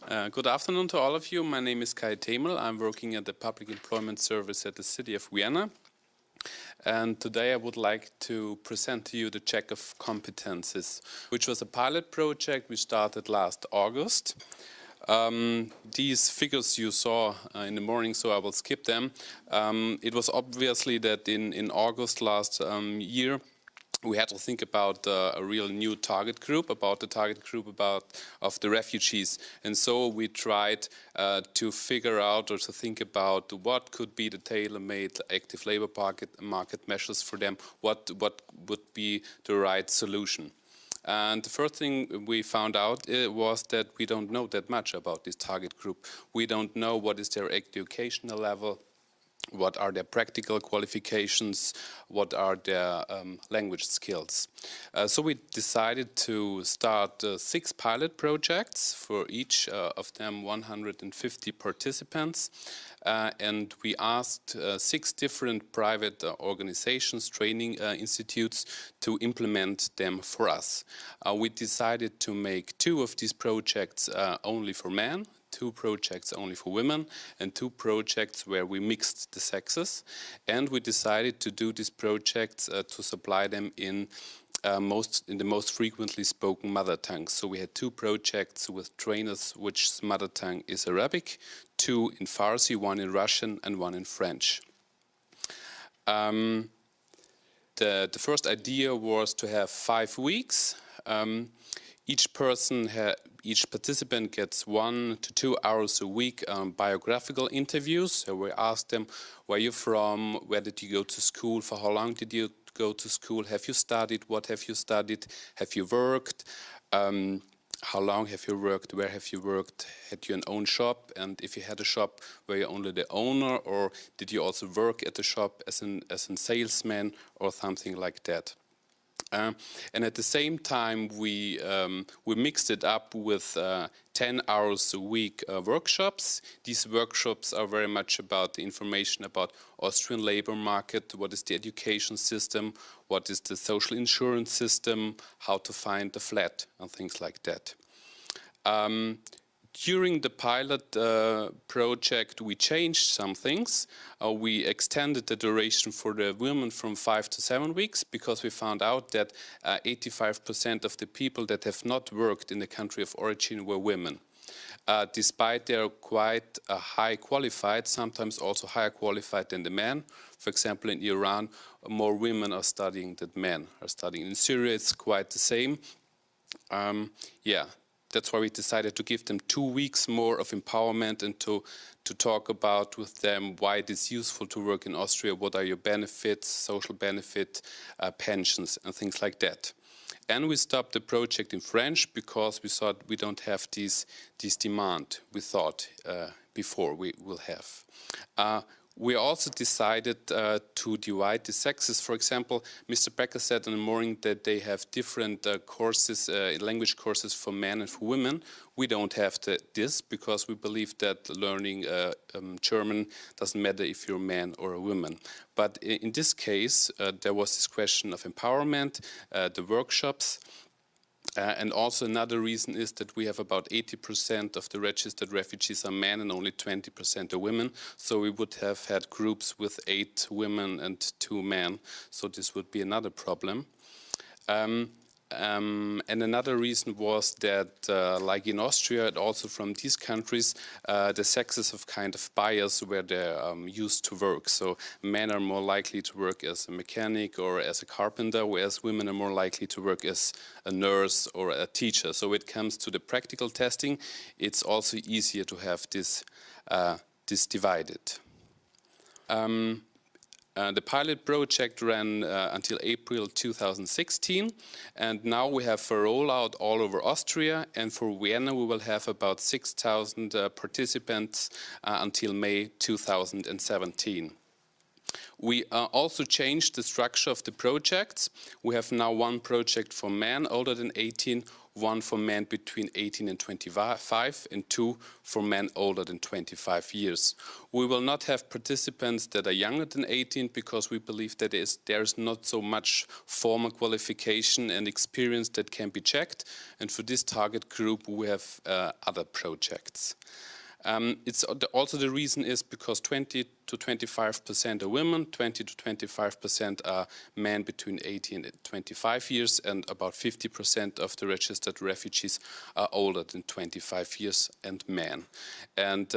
Good afternoon to all of you. My name is Kai Themel. I'm working at the Public Employment Service at the City of Vienna. And today I would like to present to you the check of competences, which was a pilot project we started last August. These figures you saw in the morning, so I will skip them. It was obviously that in August last year, we had to think about a real new target group, of the refugees. And so we tried to figure out or to think about what could be the tailor-made active labor market measures for them, what would be the right solution. And the first thing we found out was that we don't know that much about this target group. We don't know what is their educational level, what are their practical qualifications, what are their language skills. So we decided to start 6 pilot projects, for each of them 150 participants. And we asked 6 different private organizations, training institutes, to implement them for us. We decided to make 2 of these projects only for men, 2 projects only for women, and 2 projects where we mixed the sexes. And we decided to do these projects to supply them in the most frequently spoken mother tongues. So we had 2 projects with trainers which mother tongue is Arabic, 2 in Farsi, 1 in Russian and 1 in French. The first idea was to have 5 weeks. Each participant gets 1 to 2 hours a week biographical interviews. So we asked them, where are you from, where did you go to school, for how long did you go to school, have you studied, what have you studied, have you worked, how long have you worked, where have you worked, had you an own shop, and if you had a shop, were you only the owner, or did you also work at the shop as a salesman or something like that. And at the same time, we mixed it up with 10 hours a week workshops. These workshops are very much about the information about Austrian labor market, what is the education system, what is the social insurance system, how to find a flat, and things like that. During the pilot project, we changed some things. We extended the duration for the women from 5 to 7 weeks, because we found out that 85% of the people that have not worked in the country of origin were women. Despite they are quite high qualified, sometimes also higher qualified than the men. For example, in Iran, more women are studying than men are studying. In Syria, it's quite the same. That's why we decided to give them 2 weeks more of empowerment and to talk about with them why it is useful to work in Austria, what are your benefits, social benefit, pensions, and things like that. And we stopped the project in French because we thought we don't have this demand we thought before we will have. We also decided to divide the sexes. For example, Mr. Becker said in the morning that they have different courses, language courses for men and for women. We don't have this, because we believe that learning German doesn't matter if you're a man or a woman. But in this case, there was this question of empowerment, the workshops. And also another reason is that we have about 80% of the registered refugees are men and only 20% are women. So we would have had groups with 8 women and 2 men. So this would be another problem. And another reason was that, like in Austria, and also from these countries, the sexes of kind of bias where they're used to work. So men are more likely to work as a mechanic or as a carpenter, whereas women are more likely to work as a nurse or a teacher. So when it comes to the practical testing, it's also easier to have this divided. The pilot project ran until April 2016, and now we have a rollout all over Austria, and for Vienna we will have about 6,000 participants until May 2017. We also changed the structure of the projects. We have now 1 project for men older than 18, 1 for men between 18 and 25, and 2 for men older than 25 years. We will not have participants that are younger than 18 because we believe that there is not so much formal qualification and experience that can be checked, and for this target group we have other projects. It's also the reason is because 20 to 25% are women, 20 to 25% are men between 18 and 25 years, and about 50% of the registered refugees are older than 25 years and men. And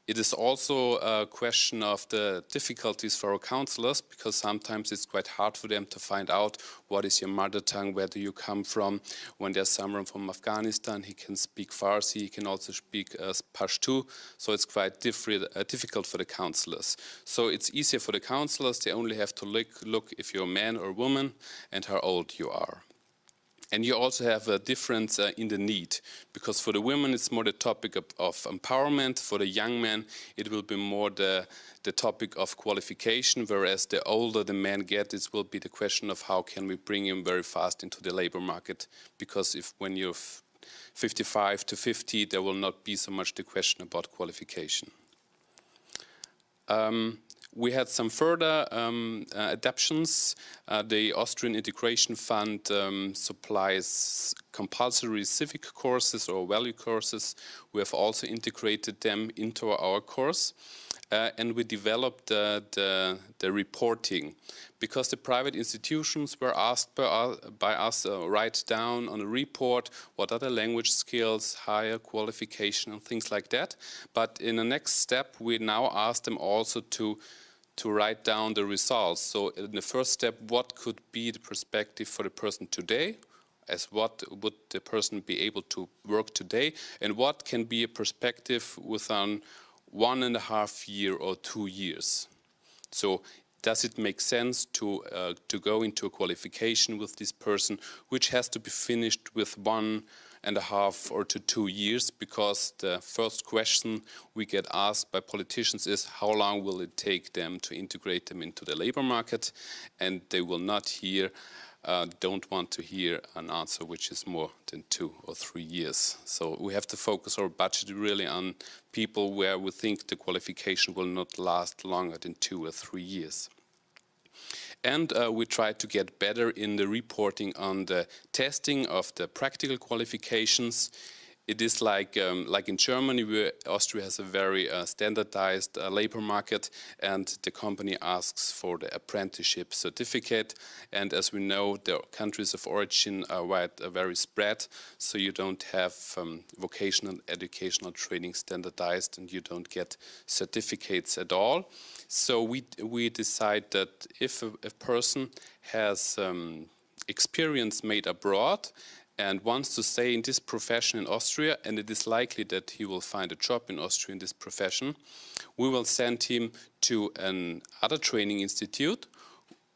it is also a question of the difficulties for our counselors, because sometimes it's quite hard for them to find out what is your mother tongue, where do you come from. When there's someone from Afghanistan, he can speak Farsi, he can also speak Pashto, so it's quite difficult for the counselors. So it's easier for the counselors, they only have to look if you're a man or a woman and how old you are. And you also have a difference in the need, because for the women it's more the topic of empowerment, for the young men it will be more the topic of qualification, whereas the older the men get, it will be the question of how can we bring him very fast into the labor market, because when you're 55 to 50 there will not be so much the question about qualification. We had some further adaptations. The Austrian Integration Fund supplies compulsory civic courses or value courses. We have also integrated them into our course. And we developed the reporting, because the private institutions were asked by us write down on a report what are the language skills, higher qualification and things like that. But in the next step we now ask them also to write down the results. So in the first step, what could be the perspective for the person today, as what would the person be able to work today, and what can be a perspective within 1.5 years or 2 years. So does it make sense to go into a qualification with this person, which has to be finished with 1.5 or to 2 years, because the first question we get asked by politicians is how long will it take them to integrate them into the labor market, and they will not don't want to hear an answer which is more than 2 or 3 years. So we have to focus our budget really on people where we think the qualification will not last longer than 2 or 3 years. And we try to get better in the reporting on the testing of the practical qualifications. It is like in Germany, where Austria has a very standardized labor market, and the company asks for the apprenticeship certificate. And as we know, the countries of origin are very spread, so you don't have vocational educational training standardized, and you don't get certificates at all. So we decide that if a person has experience made abroad and wants to stay in this profession in Austria, and it is likely that he will find a job in Austria in this profession, we will send him to another training institute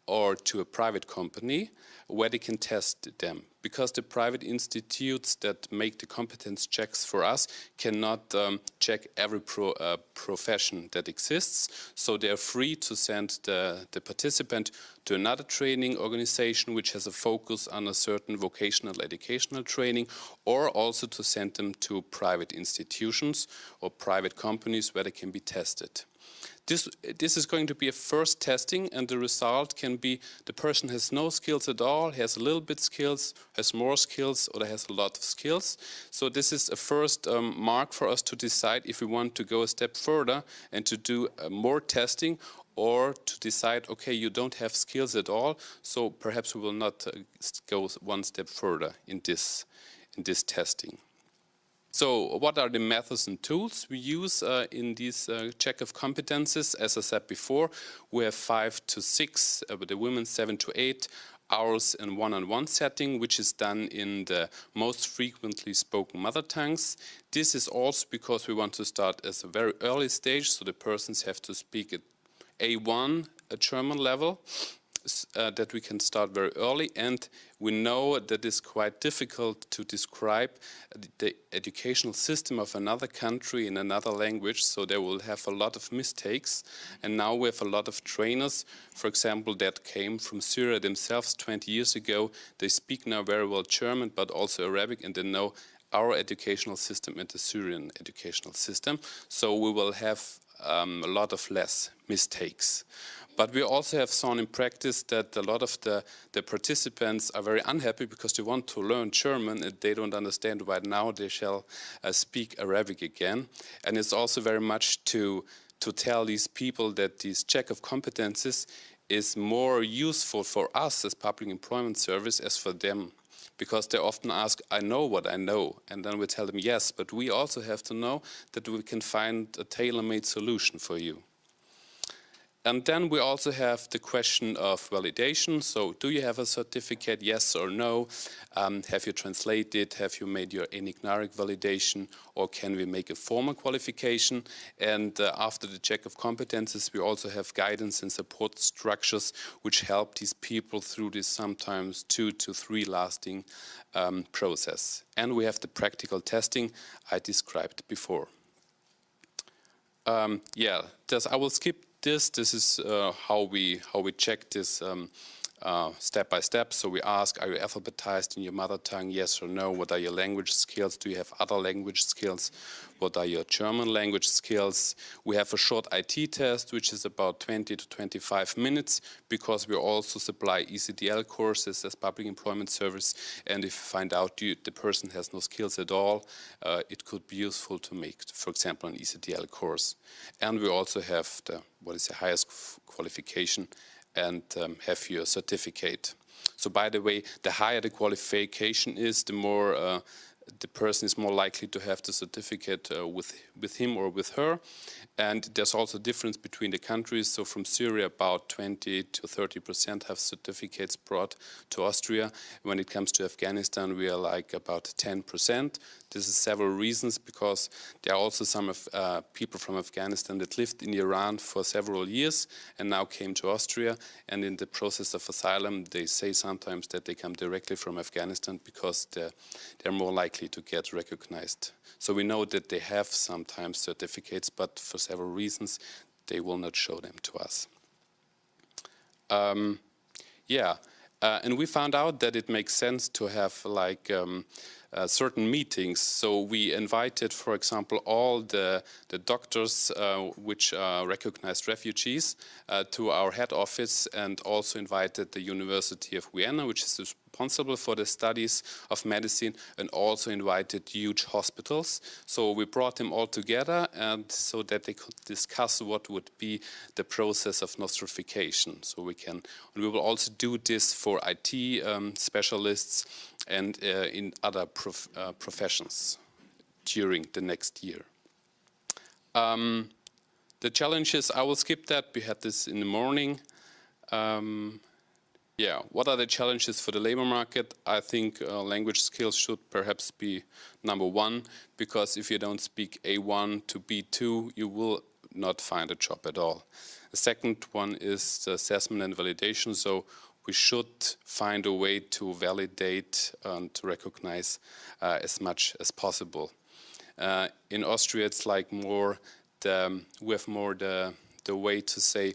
or to a private company where they can test them. Because the private institutes that make the competence checks for us cannot check every profession that exists. So they are free to send the participant to another training organization which has a focus on a certain vocational educational training, or also to send them to private institutions or private companies where they can be tested. This is going to be a first testing, and the result can be the person has no skills at all, has a little bit skills, has more skills, or has a lot of skills. So this is a first mark for us to decide if we want to go a step further and to do more testing, or to decide, okay, you don't have skills at all, so perhaps we will not go one step further in this testing. So what are the methods and tools we use in this check of competences? As I said before, we have 5 to 6, with the women 7 to 8 hours in one-on-one setting, which is done in the most frequently spoken mother tongues. This is also because we want to start at a very early stage, so the persons have to speak at A1, a German level. that we can start very early, and we know that it's quite difficult to describe the educational system of another country in another language, so they will have a lot of mistakes. And now we have a lot of trainers, for example, that came from Syria themselves 20 years ago. They speak now very well German, but also Arabic, and they know our educational system and the Syrian educational system. So we will have a lot of less mistakes. But we also have seen in practice that a lot of the participants are very unhappy because they want to learn German and they don't understand why now they shall speak Arabic again. And it's also very much to tell these people that this check of competences is more useful for us as public employment service as for them. Because they often ask, I know what I know. And then we tell them, yes, but we also have to know that we can find a tailor-made solution for you. And then we also have the question of validation. So do you have a certificate, yes or no? Have you translated? Have you made your enigmatic validation? Or can we make a formal qualification? And after the check of competences, we also have guidance and support structures which help these people through this sometimes 2 to 3 lasting process. And we have the practical testing I described before. I will skip this. This is how we check this step by step. So we ask, are you alphabetized in your mother tongue? Yes or no? What are your language skills? Do you have other language skills? What are your German language skills? We have a short IT test, which is about 20 to 25 minutes, because we also supply ECDL courses as public employment service. And if you find out the person has no skills at all, it could be useful to make, for example, an ECDL course. And we also have what is the highest qualification, and have your certificate. So by the way, the higher the qualification is, the more the person is more likely to have the certificate with him or with her. And there's also a difference between the countries. So from Syria, about 20 to 30% have certificates brought to Austria. When it comes to Afghanistan, we are like about 10%. This is several reasons, because there are also some people from Afghanistan that lived in Iran for several years and now came to Austria. And in the process of asylum, they say sometimes that they come directly from Afghanistan because they're more likely to get recognized. So we know that they have sometimes certificates, but for several reasons, they will not show them to us. And we found out that it makes sense to have like certain meetings. So we invited, for example, all the doctors which are recognized refugees to our head office, and also invited the University of Vienna, which is responsible for the studies of medicine, and also invited huge hospitals. So we brought them all together, and so that they could discuss what would be the process of nostrification. So we will also do this for IT specialists and in other professions during the next year. The challenges, I will skip that. We had this in the morning. What are the challenges for the labor market? I think language skills should perhaps be number 1, because if you don't speak A1 to B2, you will not find a job at all. The second one is the assessment and validation. So we should find a way to validate and to recognize as much as possible. In Austria, it's like we have more the way to say,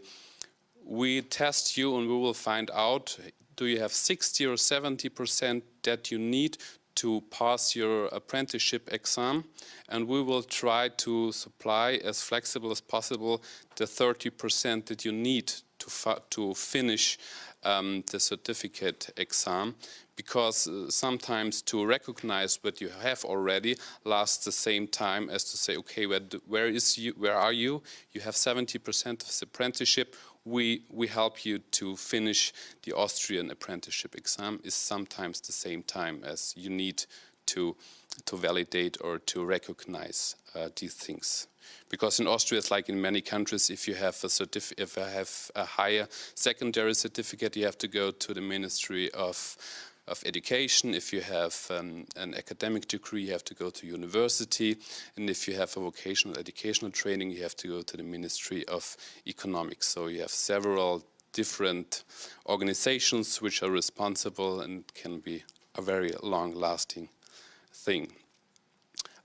we test you and we will find out, do you have 60 or 70% that you need to pass your apprenticeship exam, and we will try to supply as flexible as possible the 30% that you need to finish the certificate exam, because sometimes to recognize what you have already lasts the same time as to say, okay, where are you? You have 70% of this apprenticeship. We help you to finish the Austrian apprenticeship exam. Is sometimes the same time as you need to validate or to recognize these things. Because in Austria, it's like in many countries, if you have a higher secondary certificate, you have to go to the Ministry of Education. If you have an academic degree, you have to go to university. And if you have a vocational educational training, you have to go to the Ministry of Economics. So you have several different organizations which are responsible, and can be a very long-lasting thing.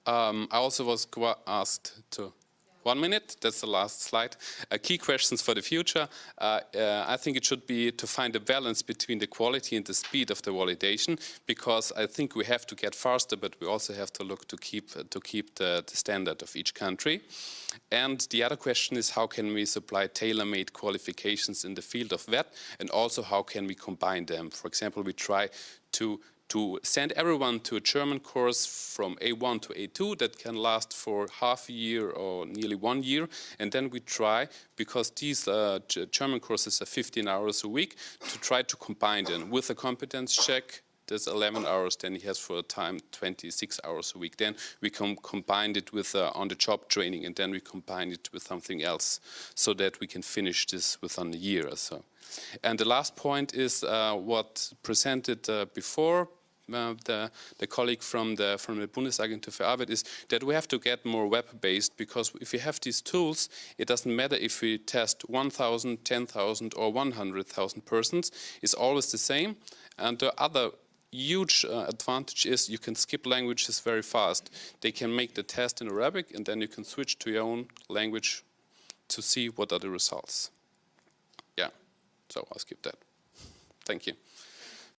I also was asked to 1 minute, that's the last slide. Key questions for the future. I think it should be to find a balance between the quality and the speed of the validation, because I think we have to get faster, but we also have to look to keep the standard of each country. And the other question is, how can we supply tailor-made qualifications in the field of VET, and also how can we combine them? For example, we try to send everyone to a German course from A1 to A2 that can last for half a year or nearly 1 year. And then we try, because these German courses are 15 hours a week, to try to combine them with a competence check. There's 11 hours, then he has for a time 26 hours a week. Then we can combine it with on-the-job training, and then we combine it with something else, so that we can finish this within a year or so. And the last point is what presented before the colleague from the Bundesagentur für Arbeit, is that we have to get more web-based, because if we have these tools, it doesn't matter if we test 1,000, 10,000 or 100,000 persons, it's always the same. And the other huge advantage is you can skip languages very fast. They can make the test in Arabic, and then you can switch to your own language to see what are the results. Yeah, so I'll skip that. Thank you.